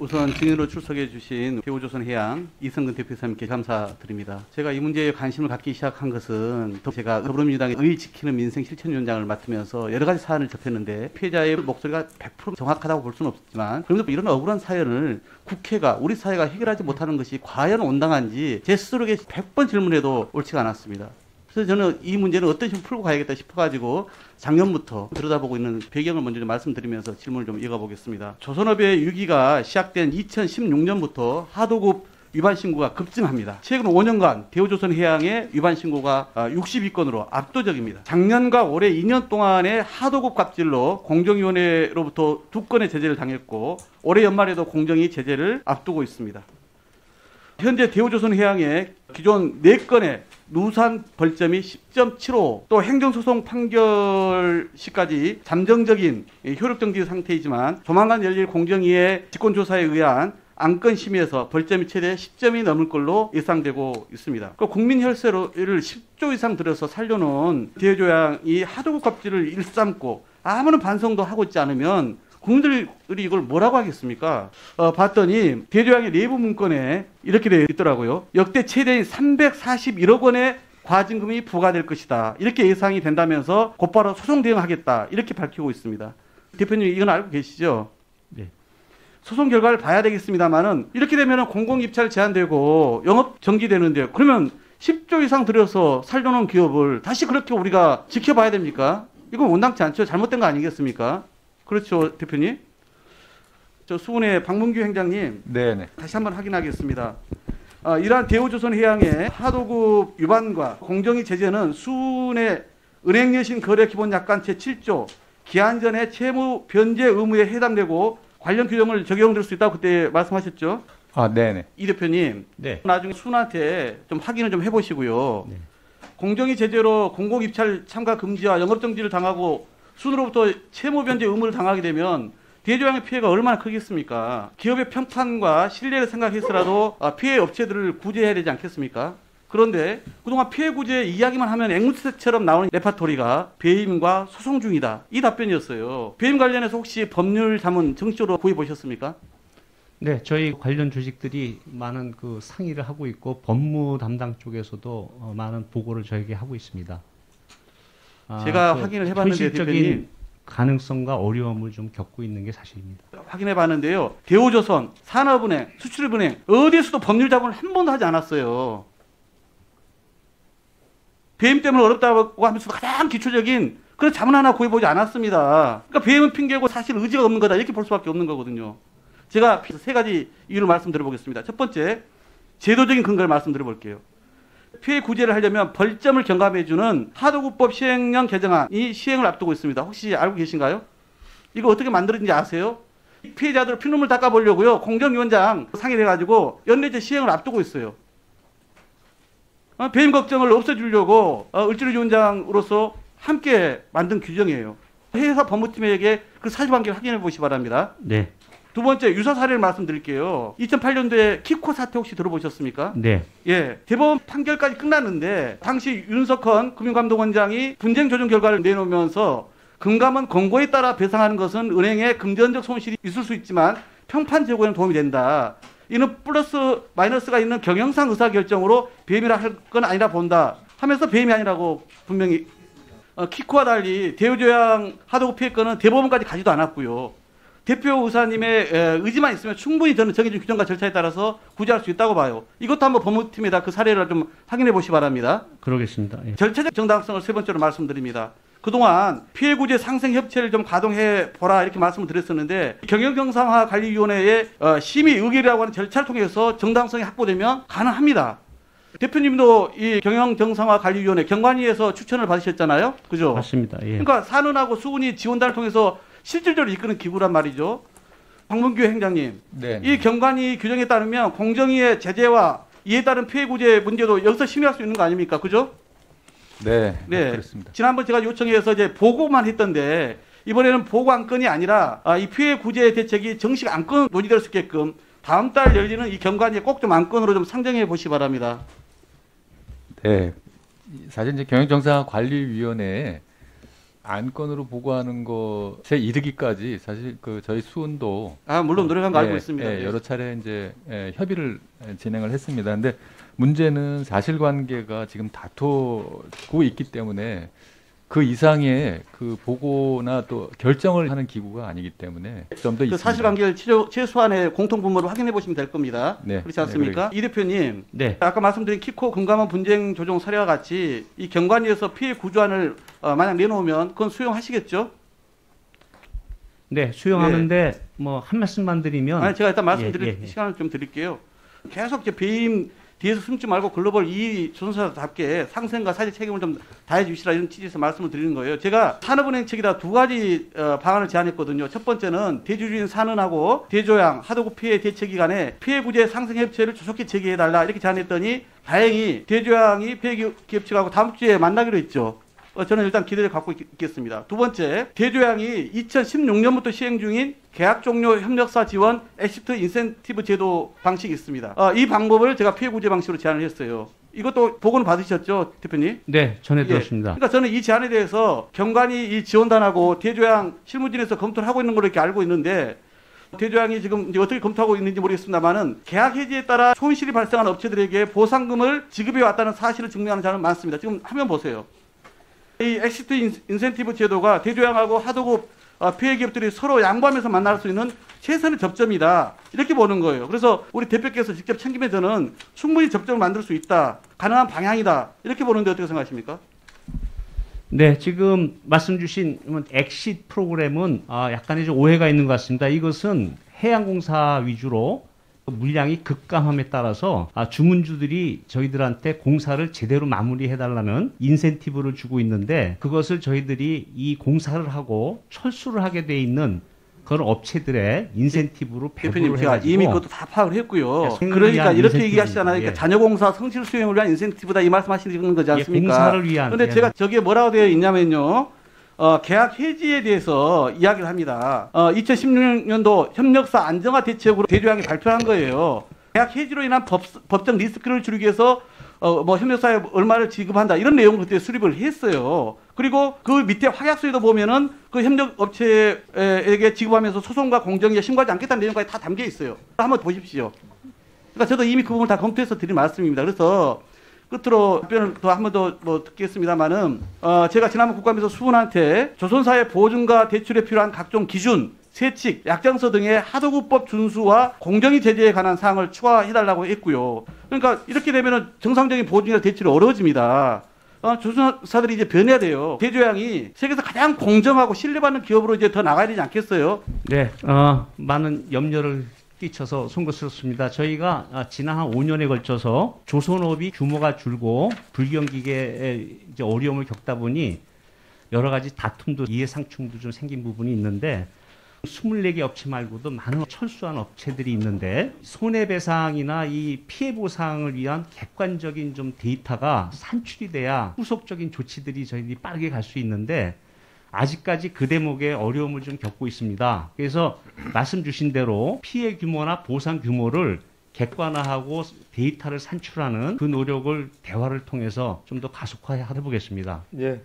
우선 증인으로 출석해 주신 대우조선해양 이성근 대표이사님께 감사드립니다. 제가 이 문제에 관심을 갖기 시작한 것은 제가 더불어민주당의 의 지키는 민생 실천위원장을 맡으면서 여러 가지 사안을 접했는데 피해자의 목소리가 100% 정확하다고 볼 수는 없지만 그런데 이런 억울한 사연을 국회가 우리 사회가 해결하지 못하는 것이 과연 온당한지 제 스스로에게 100번 질문해도 옳지가 않았습니다. 그래서 저는 이 문제는 어떤 식으로 풀고 가야겠다 싶어가지고 작년부터 들여다보고 있는 배경을 먼저 좀 말씀드리면서 질문을 좀 이어가보겠습니다. 조선업의 위기가 시작된 2016년부터 하도급 위반 신고가 급증합니다. 최근 5년간 대우조선해양의 위반 신고가 62건으로 압도적입니다. 작년과 올해 2년 동안의 하도급 갑질로 공정위원회로부터 2건의 제재를 당했고 올해 연말에도 공정위 제재를 앞두고 있습니다. 현재 대우조선해양의 기존 4건의 누산 벌점이 10.75, 또 행정소송 판결 시까지 잠정적인 효력정지 상태이지만 조만간 열릴 공정위의 직권조사에 의한 안건 심의에서 벌점이 최대 10점이 넘을 걸로 예상되고 있습니다. 국민 혈세를 10조 이상 들여서 살려놓은 대조양이 하도급 갑질을 일삼고 아무런 반성도 하고 있지 않으면 국민들이 이걸 뭐라고 하겠습니까? 봤더니 대조양의 내부 문건에 이렇게 되어 있더라고요. 역대 최대인 341억 원의 과징금이 부과될 것이다. 이렇게 예상이 된다면서 곧바로 소송 대응하겠다. 이렇게 밝히고 있습니다. 대표님 이건 알고 계시죠? 네. 소송 결과를 봐야 되겠습니다만은 이렇게 되면 공공입찰 제한되고 영업 정지되는데요. 그러면 10조 이상 들여서 살려놓은 기업을 다시 그렇게 우리가 지켜봐야 됩니까? 이건 온당치 않죠. 잘못된 거 아니겠습니까? 그렇죠, 대표님. 저 수은의 박문규 행장님, 네네. 다시 한번 확인하겠습니다. 이러한 대우조선해양의 하도급 위반과 공정위 제재는 수은의 은행여신 거래 기본 약관 제7조 기한 전에 채무 변제 의무에 해당되고 관련 규정을 적용될 수 있다고 그때 말씀하셨죠? 네네. 이 대표님, 네. 나중에 수은한테 좀 확인을 좀 해보시고요. 네. 공정위 제재로 공공입찰 참가 금지와 영업정지를 당하고 순으로부터 채무 변제 의무를 당하게 되면 대조양의 피해가 얼마나 크겠습니까? 기업의 평판과 신뢰를 생각해서라도 피해 업체들을 구제해야 되지 않겠습니까? 그런데 그동안 피해 구제 이야기만 하면 앵무새처럼 나오는 레파토리가 배임과 소송 중이다. 이 답변이었어요. 배임 관련해서 혹시 법률 자문 정식적으로 구해보셨습니까? 네, 저희 관련 조직들이 많은 그 상의를 하고 있고 법무 담당 쪽에서도 많은 보고를 저에게 하고 있습니다. 제가 확인을 해봤는데 현실적인 대표님 가능성과 어려움을 좀 겪고 있는 게 사실입니다. 확인해봤는데요. 대우조선, 산업은행, 수출입은행 어디에서도 법률 자문을 한 번도 하지 않았어요. 배임 때문에 어렵다고 하면서도 가장 기초적인 그런 자문 하나 구해보지 않았습니다. 그러니까 배임은 핑계고 사실 의지가 없는 거다 이렇게 볼 수밖에 없는 거거든요. 제가 3가지 이유를 말씀드려보겠습니다. 첫 번째, 제도적인 근거를 말씀드려볼게요. 피해 구제를 하려면 벌점을 경감해주는 하도급법 시행령 개정안이 시행을 앞두고 있습니다. 혹시 알고 계신가요? 이거 어떻게 만들어진지 아세요? 피해자들 피눈물 닦아보려고요. 공정위원장 상의를 해가지고 연내제 시행을 앞두고 있어요. 배임 걱정을 없애주려고 을지로위원장으로서 함께 만든 규정이에요. 회사 법무팀에게 그 사실관계를 확인해 보시기 바랍니다. 네. 두 번째, 유사 사례를 말씀드릴게요. 2008년도에 키코 사태 혹시 들어보셨습니까? 네. 예, 대법원 판결까지 끝났는데 당시 윤석헌 금융감독원장이 분쟁 조정 결과를 내놓으면서 금감원 권고에 따라 배상하는 것은 은행에 금전적 손실이 있을 수 있지만 평판 제고에는 도움이 된다. 이는 플러스 마이너스가 있는 경영상 의사결정으로 배임이라 할 건 아니라 본다 하면서 배임이 아니라고 분명히 키코와 달리 대우조양 하도급 피해건은 대법원까지 가지도 않았고요. 대표 의사님의 의지만 있으면 충분히 저는 정해진 규정과 절차에 따라서 구제할 수 있다고 봐요. 이것도 한번 법무팀에다 그 사례를 좀 확인해 보시기 바랍니다. 그러겠습니다. 예. 절차적 정당성을 3번째로 말씀드립니다. 그동안 피해 구제 상생 협체를 좀 가동해 보라 이렇게 말씀을 드렸었는데 경영정상화 관리위원회의 심의 의결이라고 하는 절차를 통해서 정당성이 확보되면 가능합니다. 대표님도 이 경영정상화 관리위원회 경관위에서 추천을 받으셨잖아요. 그죠? 맞습니다. 예. 그러니까 산은하고 수은이 지원단을 통해서 실질적으로 이끄는 기구란 말이죠. 박문규 행장님, 네. 이 경관위 규정에 따르면 공정위의 제재와 이에 따른 피해 구제 문제도 여기서 심의할 수 있는 거 아닙니까? 그죠? 네, 네. 그렇습니다. 지난번 제가 요청해서 이제 보고만 했던데 이번에는 보고 안건이 아니라 이 피해 구제 대책이 정식 안건 논의될 수 있게끔 다음 달 열리는 이 경관위에 꼭 좀 안건으로 좀 상정해 보시기 바랍니다. 네, 사실 이제 경영정상관리위원회에 안건으로 보고하는 것에 이르기까지 사실 그 저희 수은도 물론 노력한 거 알고 예, 있습니다. 예, 여러 차례 이제 협의를 진행을 했습니다. 근데 문제는 사실관계가 지금 다투고 있기 때문에 그 이상의 그 보고나 또 결정을 하는 기구가 아니기 때문에 좀 더 그 있습니다. 사실관계를 최소한의 공통분모를 확인해 보시면 될 겁니다. 네. 그렇지 않습니까? 이 대표님, 네. 아까 말씀드린 키코 금감원 분쟁 조정 사례와 같이 이 경관위에서 피해 구조안을 만약 내놓으면 그건 수용하시겠죠? 네, 수용하는데 뭐 한 말씀만 드리면 아니, 제가 일단 말씀드릴 예. 시간을 좀 드릴게요. 계속 이제 배임 뒤에서 숨지 말고 글로벌 이 조선사답게 상생과 사실 책임을 좀 다해 주시라 이런 취지에서 말씀을 드리는 거예요. 제가 산업은행 측에다 두 가지 방안을 제안했거든요. 첫 번째는 대주주인 산은하고 대조양 하도급 피해 대책 기간에 피해 구제 상생 협의체를 조속히 제기해달라 이렇게 제안했더니 다행히 대조양이 피해 기업 측하고 다음 주에 만나기로 했죠. 저는 일단 기대를 갖고 있겠습니다. 두 번째, 대조양이 2016년부터 시행 중인 계약 종료 협력사 지원 엑시트 인센티브 제도 방식이 있습니다. 이 방법을 제가 피해 구제 방식으로 제안을 했어요. 이것도 보고는 받으셨죠, 대표님? 네, 전해 예. 들었습니다. 그러니까 저는 이 제안에 대해서 경관이 이 지원단하고 대조양 실무진에서 검토를 하고 있는 걸로 이렇게 알고 있는데 대조양이 지금 이제 어떻게 검토하고 있는지 모르겠습니다만은 계약 해지에 따라 손실이 발생한 업체들에게 보상금을 지급해 왔다는 사실을 증명하는 자는 많습니다. 지금 화면 보세요. 이 엑시트 인센티브 제도가 대조양하고 하도급 피해 기업들이 서로 양보하면서 만날 수 있는 최선의 접점이다. 이렇게 보는 거예요. 그래서 우리 대표께서 직접 챙기면 저는 충분히 접점을 만들 수 있다. 가능한 방향이다. 이렇게 보는데 어떻게 생각하십니까? 네, 지금 말씀 주신 엑시트 프로그램은 약간의 좀 오해가 있는 것 같습니다. 이것은 해양공사 위주로 물량이 급감함에 따라서 주문주들이 저희들한테 공사를 제대로 마무리해달라는 인센티브를 주고 있는데 그것을 저희들이 이 공사를 하고 철수를 하게 돼 있는 그런 업체들의 인센티브로 대표님, 배분을 제가 해가지고 이미 그것도 다 파악을 했고요. 네, 그러니까 이렇게 인센티브. 얘기하시잖아요. 그러니까 예. 자녀공사 성실 수행을 위한 인센티브다 이 말씀하시는 거지 않습니까? 공사를 위한. 그런데 제가 저기에 뭐라고 되어 있냐면요. 계약 해지에 대해서 이야기를 합니다. 2016년도 협력사 안정화 대책으로 대조양이 발표한 거예요. 계약 해지로 인한 법적 리스크를 줄이기 위해서 협력사에 얼마를 지급한다 이런 내용을 그때 수립을 했어요. 그리고 그 밑에 확약서에도 보면은 그 협력업체에게 지급하면서 소송과 공정위에 신고하지 않겠다는 내용까지 다 담겨 있어요. 한번 보십시오. 그러니까 저도 이미 그 부분을 다 검토해서 드린 말씀입니다. 그래서 끝으로 답변을 더 한 번 더 듣겠습니다만은 제가 지난번 국감에서 수분한테 조선사의 보증과 대출에 필요한 각종 기준, 세칙, 약정서 등의 하도급법 준수와 공정위 제재에 관한 사항을 추가해달라고 했고요. 그러니까 이렇게 되면은 정상적인 보증이나 대출이 어려워집니다. 조선사들이 이제 변해야 돼요. 대조양이 세계에서 가장 공정하고 신뢰받는 기업으로 이제 더 나가야 되지 않겠어요? 네, 많은 염려를 끼쳐서 송구스럽습니다. 저희가 지난 한 5년에 걸쳐서 조선업이 규모가 줄고 불경기계에 이제 어려움을 겪다 보니 여러 가지 다툼도 이해상충도 좀 생긴 부분이 있는데 24개 업체 말고도 많은 철수한 업체들이 있는데 손해배상이나 이 피해보상을 위한 객관적인 좀 데이터가 산출이 돼야 후속적인 조치들이 저희들이 빠르게 갈 수 있는데 아직까지 그 대목에 어려움을 좀 겪고 있습니다. 그래서 말씀 주신 대로 피해 규모나 보상 규모를 객관화하고 데이터를 산출하는 그 노력을 대화를 통해서 좀 더 가속화해 보겠습니다. 예,